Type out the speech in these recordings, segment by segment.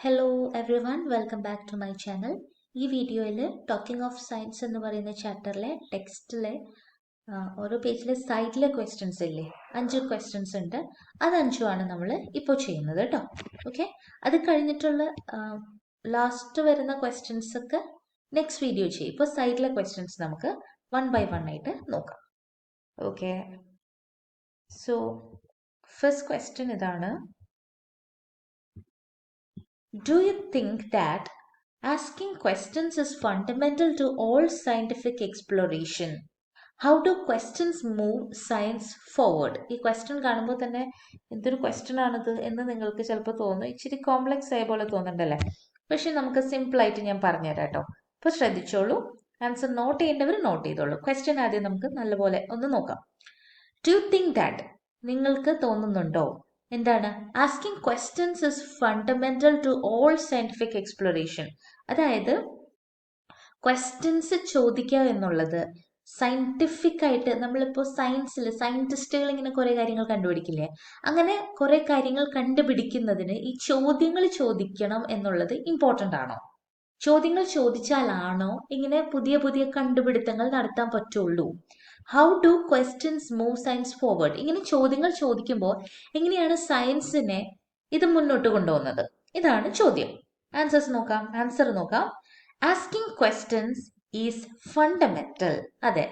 Hello everyone welcome back to my channel. ഈ വീഡിയോയിൽ talking of science എന്ന് പറയുന്ന ചാപ്റ്ററിലെ ടെക്സ്റ്റിലെ ഓരോ പേജിലെ സൈഡിലെ ക്വസ്റ്റ്യൻസ് ഇല്ലേ, 5 ക്വസ്റ്റ്യൻസ് ഉണ്ട്. അത് 5ഉമാണ് നമ്മൾ ഇപ്പോൾ ചെയ്യുന്നത് കേട്ടോ. ഓക്കെ, അത് കഴിഞ്ഞിട്ടുള്ള ലാസ്റ്റ് വരുന്ന ക്വസ്റ്റ്യൻസ് ഒക്കെ നെക്സ്റ്റ് വീഡിയോ ചെയ്യും. ഇപ്പോൾ സൈഡിലെ ക്വസ്റ്റ്യൻസ് നമുക്ക് 1 by 1 ആയിട്ട് നോക്കാം. ഓക്കെ, സോ ഫസ്റ്റ് ക്വസ്റ്റ്യൻ ഇതാണ്. Do you think that asking questions is fundamental to all scientific exploration? How do questions move science forward? ഈ ക്വസ്റ്റ്യൻ കാണുമ്പോൾ തന്നെ എന്തൊരു ക്വസ്റ്റ്യൻ ആണിത് എന്ന് നിങ്ങൾക്ക് ചിലപ്പോൾ തോന്നും. ഇച്ചിരി കോംപ്ലക്സ് ആയ പോലെ തോന്നുന്നുണ്ടല്ലേ? പക്ഷെ നമുക്ക് സിമ്പിൾ ആയിട്ട് ഞാൻ പറഞ്ഞുതരാം കേട്ടോ. അപ്പോൾ ശ്രദ്ധിച്ചോളൂ, ആൻസർ നോട്ട് ചെയ്യേണ്ടവർ നോട്ട് ചെയ്തോളൂ. ക്വസ്റ്റ്യൻ ആദ്യം നമുക്ക് നല്ലപോലെ ഒന്ന് നോക്കാം. ഡു യു തിങ്ക് ദാറ്റ്, നിങ്ങൾക്ക് തോന്നുന്നുണ്ടോ എന്താണ് asking questions is fundamental to all scientific exploration? അതായത് ക്വസ്റ്റ്യൻസ് ചോദിക്കുക എന്നുള്ളത് സയന്റിഫിക് ആയിട്ട്, നമ്മളിപ്പോൾ സയൻസിൽ സയന്റിസ്റ്റുകൾ ഇങ്ങനെ കുറെ കാര്യങ്ങൾ കണ്ടുപിടിക്കില്ലേ, അങ്ങനെ കുറെ കാര്യങ്ങൾ കണ്ടുപിടിക്കുന്നതിന് ഈ ചോദ്യങ്ങൾ ചോദിക്കണം എന്നുള്ളത് ഇമ്പോർട്ടൻ്റ് ആണോ? ചോദ്യങ്ങൾ ചോദിച്ചാലാണോ ഇങ്ങനെ പുതിയ പുതിയ കണ്ടുപിടുത്തങ്ങൾ നടത്താൻ പറ്റുള്ളൂ? How do questions move science forward? ഇങ്ങനെ ചോദ്യങ്ങൾ ചോദിക്കുമ്പോൾ എങ്ങനെയാണ് സയൻസിനെ ഇത് മുന്നോട്ട് കൊണ്ടുപോകുന്നത്? ഇതാണ് ചോദ്യം. ആൻസർ നോക്കാം. Asking questions is fundamental. അതെ,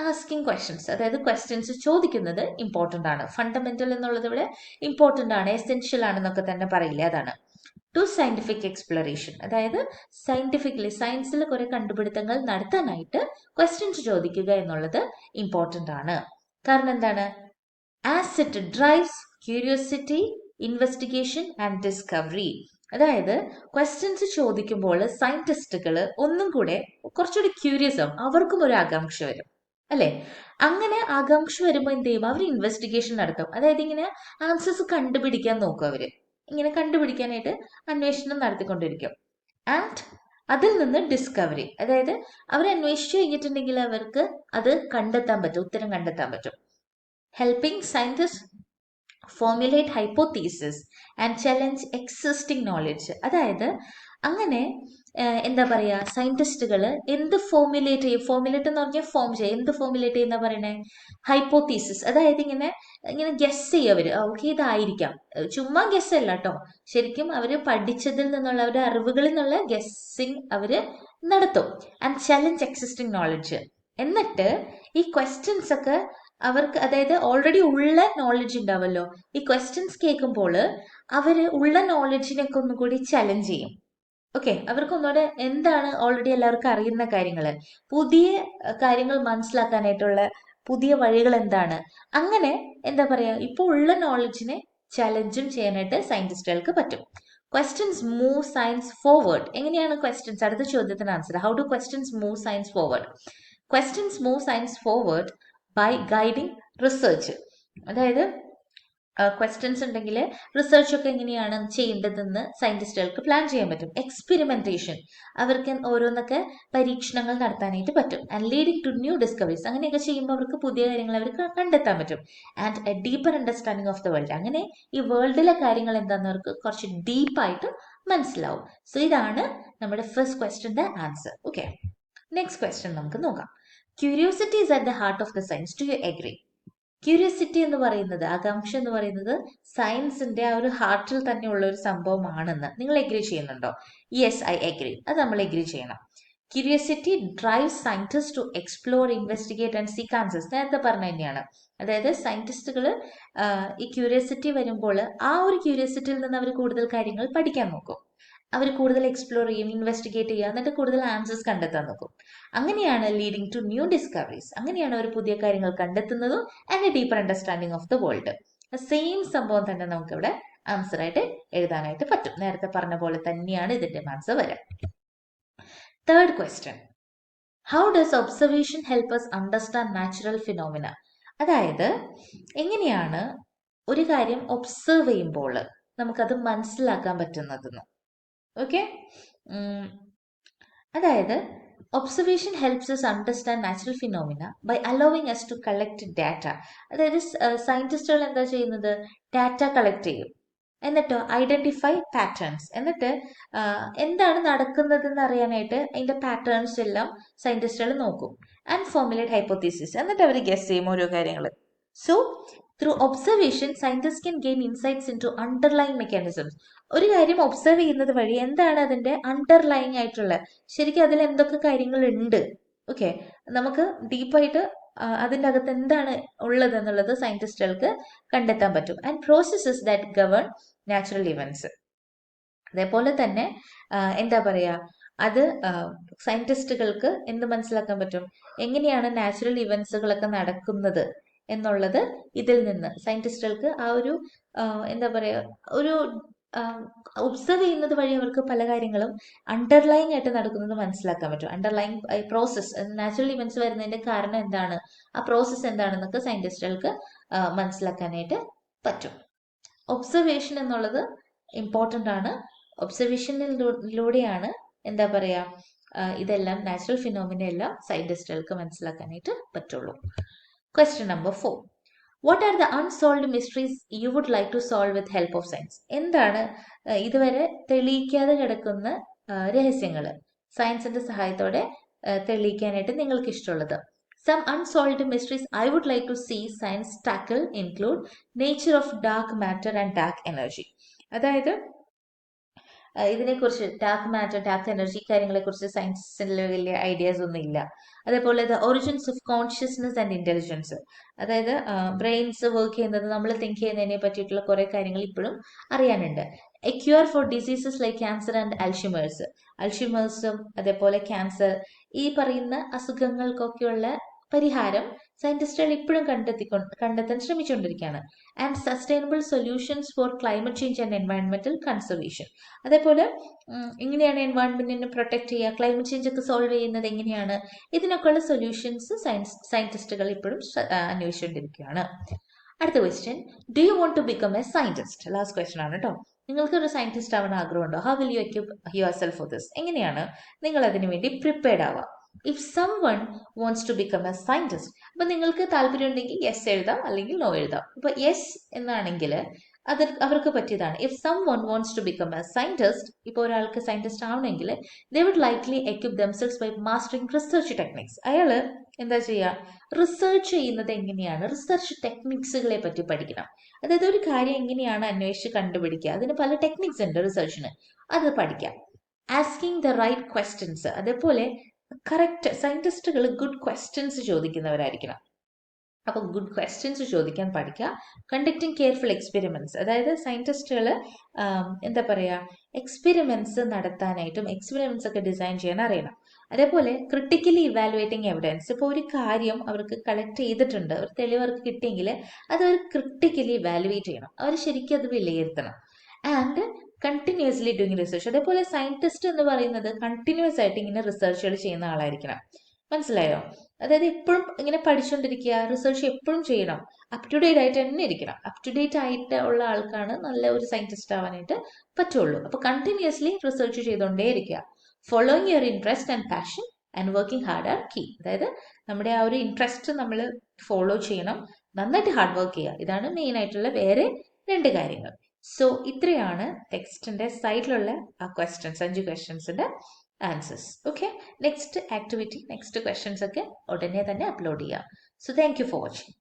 ആസ്കിങ് ക്വസ്റ്റ്യൻസ്, അതായത് ക്വസ്റ്റ്യൻസ് ചോദിക്കുന്നത് ഇമ്പോർട്ടൻ്റ് ആണ്. ഫണ്ടമെന്റൽ എന്നുള്ളത് ഇവിടെ ഇമ്പോർട്ടൻ്റ് ആണ്, എസെൻഷ്യൽ ആണെന്നൊക്കെ തന്നെ പറയില്ലേ, അതാണ്. ടു സയന്റിഫിക് എക്സ്പ്ലോറേഷൻ, അതായത് സയന്റിഫിക്കലി സയൻസിൽ കുറെ കണ്ടുപിടുത്തങ്ങൾ നടത്താനായിട്ട് ക്വസ്റ്റ്യൻസ് ചോദിക്കുക എന്നുള്ളത് ഇമ്പോർട്ടൻ്റ് ആണ്. കാരണം എന്താണ്? As it drives curiosity, investigation and discovery. അതായത് ക്വസ്റ്റ്യൻസ് ചോദിക്കുമ്പോൾ സയന്റിസ്റ്റുകൾ ഒന്നും കൂടെ കുറച്ചുകൂടി ക്യൂരിയസ് ആവും, അവർക്കും ഒരു ആകാംക്ഷ വരും അല്ലെ? അങ്ങനെ ആകാംക്ഷ വരുമ്പോൾ എന്ത് ചെയ്യും? അവർ ഇൻവെസ്റ്റിഗേഷൻ നടത്തും. അതായത് ഇങ്ങനെ ആൻസേഴ്സ് കണ്ടുപിടിക്കാൻ നോക്കും. അവര് ഇങ്ങനെ കണ്ടുപിടിക്കാനായിട്ട് അന്വേഷണം നടത്തിക്കൊണ്ടിരിക്കും. ആൻഡ് അതിൽ നിന്ന് ഡിസ്കവറി, അതായത് അവർ അന്വേഷിച്ചു കഴിഞ്ഞിട്ടുണ്ടെങ്കിൽ അവർക്ക് അത് കണ്ടെത്താൻ പറ്റും, ഉത്തരം കണ്ടെത്താൻ പറ്റും. Helping scientist formulate hypothesis and challenge existing knowledge. അതായത് അങ്ങനെ എന്താ പറയുക, സയന്റിസ്റ്റുകൾ എന്ത് ഫോർമുലേറ്റ് എന്ന് പറഞ്ഞാൽ ഫോം ചെയ്യും. എന്ത് ഫോർമുലേറ്റ് ചെയ്യുന്ന പറയണേ? ഹൈപ്പോത്തീസിസ്. അതായത് ഇങ്ങനെ ഇങ്ങനെ ഗസ് ചെയ്യുക അവര്, ഓക്കെ ഇതായിരിക്കാം. ചുമ്മാ ഗസ് അല്ല കേട്ടോ, ശരിക്കും അവര് പഠിച്ചതിൽ നിന്നുള്ള അവരുടെ അറിവുകളിൽ നിന്നുള്ള ഗസ്സിങ് അവര് നടത്തും. And challenge existing knowledge. എന്നിട്ട് ഈ ക്വസ്റ്റ്യൻസ് ഒക്കെ അവർക്ക്, അതായത് ഓൾറെഡി ഉള്ള നോളജ് ഉണ്ടാവല്ലോ, ഈ ക്വസ്റ്റ്യൻസ് കേൾക്കുമ്പോൾ അവര് ഉള്ള നോളജിനൊക്കെ ഒന്നുകൂടി ചലഞ്ച് ചെയ്യും. ഓക്കെ, അവർക്ക് ഒന്നുകൂടെ എന്താണ് ഓൾറെഡി എല്ലാവർക്കും അറിയുന്ന കാര്യങ്ങൾ, പുതിയ കാര്യങ്ങൾ മനസ്സിലാക്കാനായിട്ടുള്ള പുതിയ വഴികൾ എന്താണ്, അങ്ങനെ എന്താ പറയാ, ഇപ്പോൾ ഉള്ള നോളജിനെ ചലഞ്ചും ചെയ്യാനായിട്ട് സയന്റിസ്റ്റുകൾക്ക് പറ്റും. Questions move science forward. എങ്ങനെയാണ് ക്വസ്റ്റ്യൻസ്? അടുത്ത ചോദ്യത്തിന് answer. How do questions move science forward? Questions move science forward by guiding research. അതായത് ക്വസ്റ്റ്യൻസ് ഉണ്ടെങ്കിൽ റിസർച്ച് ഒക്കെ എങ്ങനെയാണ് ചെയ്യേണ്ടതെന്ന് സയന്റിസ്റ്റുകൾക്ക് പ്ലാൻ ചെയ്യാൻ പറ്റും. എക്സ്പെരിമെന്റേഷൻ, അവർക്ക് ഓരോന്നൊക്കെ പരീക്ഷണങ്ങൾ നടത്താനായിട്ട് പറ്റും. And leading to new discoveries, അങ്ങനെയൊക്കെ ചെയ്യുമ്പോൾ അവർക്ക് പുതിയ കാര്യങ്ങൾ അവർക്ക് കണ്ടെത്താൻ പറ്റും. And a deeper understanding of the world, അങ്ങനെ ഈ വേൾഡിലെ കാര്യങ്ങൾ എന്താണെന്ന് അവർക്ക് കുറച്ച് ഡീപ്പായിട്ട് മനസ്സിലാവും. സോ ഇതാണ് നമ്മുടെ ഫസ്റ്റ് ക്വസ്റ്റ്യൻ്റെ ആൻസർ. ഓക്കെ, നെക്സ്റ്റ് ക്വസ്റ്റ്യൻ നമുക്ക് നോക്കാം. Curiosity is at the heart of the science. Do you agree? Curiosity എന്ന് പറയുന്നത്, ആകാംക്ഷ എന്ന് പറയുന്നത് സയൻസിന്റെ ആ ഒരു ഹാർട്ടിൽ തന്നെ ഉള്ള ഒരു സംഭവമാണെന്ന് നിങ്ങൾ എഗ്രി ചെയ്യുന്നുണ്ടോ? Yes, I agree. അത് നമ്മൾ എഗ്രി ചെയ്യണം. Curiosity drive scientist to explore, investigate and seek answers. നേരത്തെ പറഞ്ഞ തന്നെയാണ്. അതായത് സയന്റിസ്റ്റുകൾ ഈ ക്യൂരിയോസിറ്റി വരുമ്പോൾ ആ ഒരു ക്യൂരിയോസിറ്റിയിൽ നിന്ന് അവർ കൂടുതൽ കാര്യങ്ങൾ പഠിക്കാൻ നോക്കും. അവർ കൂടുതൽ എക്സ്പ്ലോർ ചെയ്യും, ഇൻവെസ്റ്റിഗേറ്റ് ചെയ്യുക, എന്നിട്ട് കൂടുതൽ ആൻസേഴ്സ് കണ്ടെത്താൻ നോക്കും. അങ്ങനെയാണ് ലീഡിങ് ടു ന്യൂ ഡിസ്കവറീസ്. അങ്ങനെയാണ് അവർ പുതിയ കാര്യങ്ങൾ കണ്ടെത്തുന്നതും and a deeper understanding of the world. Same സംഭവം തന്നെ നമുക്ക് ഇവിടെ ആൻസർ ആയിട്ട് എഴുതാനായിട്ട് പറ്റും. നേരത്തെ പറഞ്ഞ പോലെ തന്നെയാണ് ഇതിന്റെ ആൻസർ വരാം. Third question. How does observation help us understand natural phenomena? അതായത് എങ്ങനെയാണ് ഒരു കാര്യം ഒബ്സർവ് ചെയ്യുമ്പോൾ നമുക്കത് മനസ്സിലാക്കാൻ പറ്റുന്നതെന്ന്. ഓക്കെ, അതായത് observation helps us understand natural phenomena by allowing us to collect data. അതായത് സയന്റിസ്റ്റുകൾ എന്താ ചെയ്യുന്നത്? ഡാറ്റ കളക്ട് ചെയ്യും. എന്നിട്ടോ ഐഡന്റിഫൈ പാറ്റേൺസ്, എന്നിട്ട് എന്താണ് നടക്കുന്നതെന്ന് അറിയാനായിട്ട് അതിന്റെ പാറ്റേൺസ് എല്ലാം സയന്റിസ്റ്റുകൾ നോക്കും. ആൻഡ് ഫോർമുലേറ്റ് ഹൈപ്പോത്തീസിസ്, എന്നിട്ട് അവർ ഗസ് ചെയ്യും ഓരോ കാര്യങ്ങൾ. So through observation scientist can gain insights into underline mechanisms. ഒരു കാര്യം ഒബ്സർവ് ചെയ്യുന്നത് വഴി എന്താണ് അതിന്റെ അണ്ടർലൈൻ ആയിട്ടുള്ള, ശരിക്കും അതിൽ എന്തൊക്കെ കാര്യങ്ങൾ ഉണ്ട്, ഓക്കെ, നമുക്ക് ഡീപ്പായിട്ട് അതിൻ്റെ അകത്ത് എന്താണ് ഉള്ളത് എന്നുള്ളത് സയന്റിസ്റ്റുകൾക്ക് കണ്ടെത്താൻ പറ്റും. And processes that govern natural events. അതേപോലെ തന്നെ എന്താ പറയുക, അത് സയന്റിസ്റ്റുകൾക്ക് എന്ത് മനസ്സിലാക്കാൻ പറ്റും, എങ്ങനെയാണ് നാച്ചുറൽ ഇവൻറ്റ്സുകളൊക്കെ നടക്കുന്നത് എന്നുള്ളത് ഇതിൽ നിന്ന് സയന്റിസ്റ്റുകൾക്ക് ആ ഒരു എന്താ പറയുക, ഒരു ഒബ്സർവ് ചെയ്യുന്നത് വഴി അവർക്ക് പല കാര്യങ്ങളും അണ്ടർലൈൻ ആയിട്ട് നടക്കുന്നത് മനസ്സിലാക്കാൻ പറ്റും. അണ്ടർലൈൻ പ്രോസസ്സ്, നാച്ചുറൽ ഇവൻറ്റ്സ് വരുന്നതിന്റെ കാരണം എന്താണ്, ആ പ്രോസസ്സ് എന്താണെന്നൊക്കെ സയന്റിസ്റ്റുകൾക്ക് മനസ്സിലാക്കാനായിട്ട് പറ്റും. ഒബ്സർവേഷൻ എന്നുള്ളത് ഇമ്പോർട്ടൻ്റ് ആണ്. ഒബ്സർവേഷനിലൂടെയാണ് എന്താ പറയുക, ഇതെല്ലാം നാച്ചുറൽ ഫിനോമിന എല്ലാം സയന്റിസ്റ്റുകൾക്ക് മനസ്സിലാക്കാനായിട്ട് പറ്റുള്ളൂ. Question number 4. What are the unsolved mysteries you would like to solve with help of science? എന്താണ് ഇതുവരെ തെളിയിക്കാതെ കിടക്കുന്ന രഹസ്യങ്ങൾ സയൻസിന്റെ സഹായത്തോടെ തെളിയിക്കാനായിട്ട് നിങ്ങൾക്ക് ഇഷ്ടമുള്ളത്? Some unsolved mysteries I would like to see science tackle include nature of dark matter and dark energy. അതായത് ഇതിനെക്കുറിച്ച് ഡാർക്ക് മാറ്റർ, ഡാർക്ക് എനർജി കാര്യങ്ങളെക്കുറിച്ച് സയൻസിൽ വലിയ ഐഡിയാസ് ഒന്നും ഇല്ല. അതേപോലെ the origins of consciousness and intelligence, അതായത് ബ്രെയിൻസ് വർക്ക് ചെയ്യുന്നത്, നമ്മൾ തിങ്ക് ചെയ്യുന്നതിനെ പറ്റിയിട്ടുള്ള കുറെ കാര്യങ്ങൾ ഇപ്പോഴും അറിയാനുണ്ട്. A cure for diseases like cancer and അൽഷിമേഴ്സും അതേപോലെ ക്യാൻസർ, ഈ പറയുന്ന അസുഖങ്ങൾക്കൊക്കെയുള്ള പരിഹാരം സയന്റിസ്റ്റുകൾ ഇപ്പോഴും കണ്ടെത്താൻ ശ്രമിച്ചുകൊണ്ടിരിക്കുകയാണ്. And sustainable solutions for climate change and എൻവയൺമെന്റൽ കൺസർവേഷൻ, അതേപോലെ എങ്ങനെയാണ് എൻവയൺമെന്റിനെ പ്രൊട്ടക്ട് ചെയ്യുക, ക്ലൈമറ്റ് ചേഞ്ച് ഒക്കെ സോൾവ് ചെയ്യുന്നത് എങ്ങനെയാണ്, ഇതിനൊക്കെയുള്ള സൊല്യൂഷൻസ് സയന്റിസ്റ്റുകൾ ഇപ്പോഴും അന്വേഷിച്ചുകൊണ്ടിരിക്കുകയാണ്. അടുത്ത question, do you want to become a scientist? Last question ആണ് കേട്ടോ. നിങ്ങൾക്ക് ഒരു സയന്റിസ്റ്റ് ആവാൻ ആഗ്രഹമുണ്ടോ? How will you equip yourself for this? എങ്ങനെയാണ് നിങ്ങൾ അതിനു വേണ്ടി പ്രിപ്പയർഡ് ആവുക? If someone wants to become a scientist, അപ്പൊ നിങ്ങൾക്ക് താല്പര്യം ഉണ്ടെങ്കിൽ യെസ് എഴുതാം, അല്ലെങ്കിൽ നോ എഴുതാം. അപ്പൊ യെസ് എന്നാണെങ്കിൽ അത് അവർക്ക് പറ്റിയതാണ്. If someone wants to become a scientist, ഇപ്പോൾ ഒരാൾക്ക് സയന്റിസ്റ്റ് ആവണമെങ്കിൽ they would likely equip themselves by mastering research techniques. അയാൾ എന്താ ചെയ്യുക, റിസർച്ച് ചെയ്യുന്നത് എങ്ങനെയാണ്, റിസർച്ച് ടെക്നിക്സുകളെ പറ്റി പഠിക്കണം. അതായത് ഒരു കാര്യം എങ്ങനെയാണ് അന്വേഷിച്ച് കണ്ടുപിടിക്കുക, അതിന് പല ടെക്നിക്സ് ഉണ്ട് റിസർച്ചിന്, അത് പഠിക്കാം. ആസ്കിങ് ദ റൈറ്റ് ക്വസ്റ്റ്യൻസ്, അതേപോലെ കറക്റ്റ് സയന്റിസ്റ്റുകൾ ഗുഡ് ക്വസ്റ്റ്യൻസ് ചോദിക്കുന്നവരായിരിക്കണം. അപ്പോൾ ഗുഡ് ക്വസ്റ്റ്യൻസ് ചോദിക്കാൻ പഠിക്കുക. കണ്ടക്ടിങ് കെയർഫുൾ എക്സ്പെരിമെന്റ്സ്, അതായത് സയന്റിസ്റ്റുകൾ എന്താ പറയുക, എക്സ്പെരിമെന്റ്സ് നടത്താനായിട്ടും എക്സ്പെരിമെന്റ്സ് ഒക്കെ ഡിസൈൻ ചെയ്യാൻ അറിയണം. അതേപോലെ ക്രിട്ടിക്കലി ഇവാലുവേറ്റിംഗ് എവിഡൻസ്, ഇപ്പോൾ ഒരു കാര്യം അവർക്ക് കളക്ട് ചെയ്തിട്ടുണ്ട്, ഒരു തെളിവ് അവർക്ക് കിട്ടിയെങ്കിൽ അത് അവർ ക്രിട്ടിക്കലി ഇവാലുവേറ്റ് ചെയ്യണം, അവർ ശരിക്കും അത് വിലയിരുത്തണം. ആൻഡ് കണ്ടിന്യൂസ്ലി ഡൂയിങ് റിസർച്ച്, അതേപോലെ സയന്റിസ്റ്റ് എന്ന് പറയുന്നത് കണ്ടിന്യൂസ് ആയിട്ട് ഇങ്ങനെ റിസർച്ചുകൾ ചെയ്യുന്ന ആളായിരിക്കണം. മനസ്സിലായോ? അതായത് എപ്പോഴും ഇങ്ങനെ പഠിച്ചുകൊണ്ടിരിക്കുക, റിസർച്ച് എപ്പോഴും ചെയ്യണം, അപ് ടു ഡേറ്റ് ആയിട്ട് തന്നെ ഇരിക്കണം. അപ് ടു ഡേറ്റ് ആയിട്ട് ഉള്ള ആൾക്കാണ് നല്ല ഒരു സയന്റിസ്റ്റ് ആവാനായിട്ട് പറ്റുള്ളൂ. അപ്പൊ കണ്ടിന്യൂസ്ലി റിസർച്ച് ചെയ്തുകൊണ്ടേ ഇരിക്കുക. Following your interest and passion and working hard are key, അതായത് നമ്മുടെ ആ ഒരു ഇൻട്രസ്റ്റ് നമ്മൾ ഫോളോ ചെയ്യണം, നന്നായിട്ട് ഹാർഡ് വർക്ക് ചെയ്യുക, ഇതാണ് മെയിൻ ആയിട്ടുള്ള വേറെ 2 കാര്യങ്ങൾ. സോ ഇത്രയാണ് ടെക്സ്റ്റിന്റെ സൈഡിലുള്ള ആ ക്വസ്റ്റ്യൻസ്, 5 ക്വസ്റ്റ്യൻസിന്റെ answers. Okay, next activity, next questions ഒക്കെ ഉടനെ തന്നെ അപ്ലോഡ് ചെയ്യാം. So thank you for watching.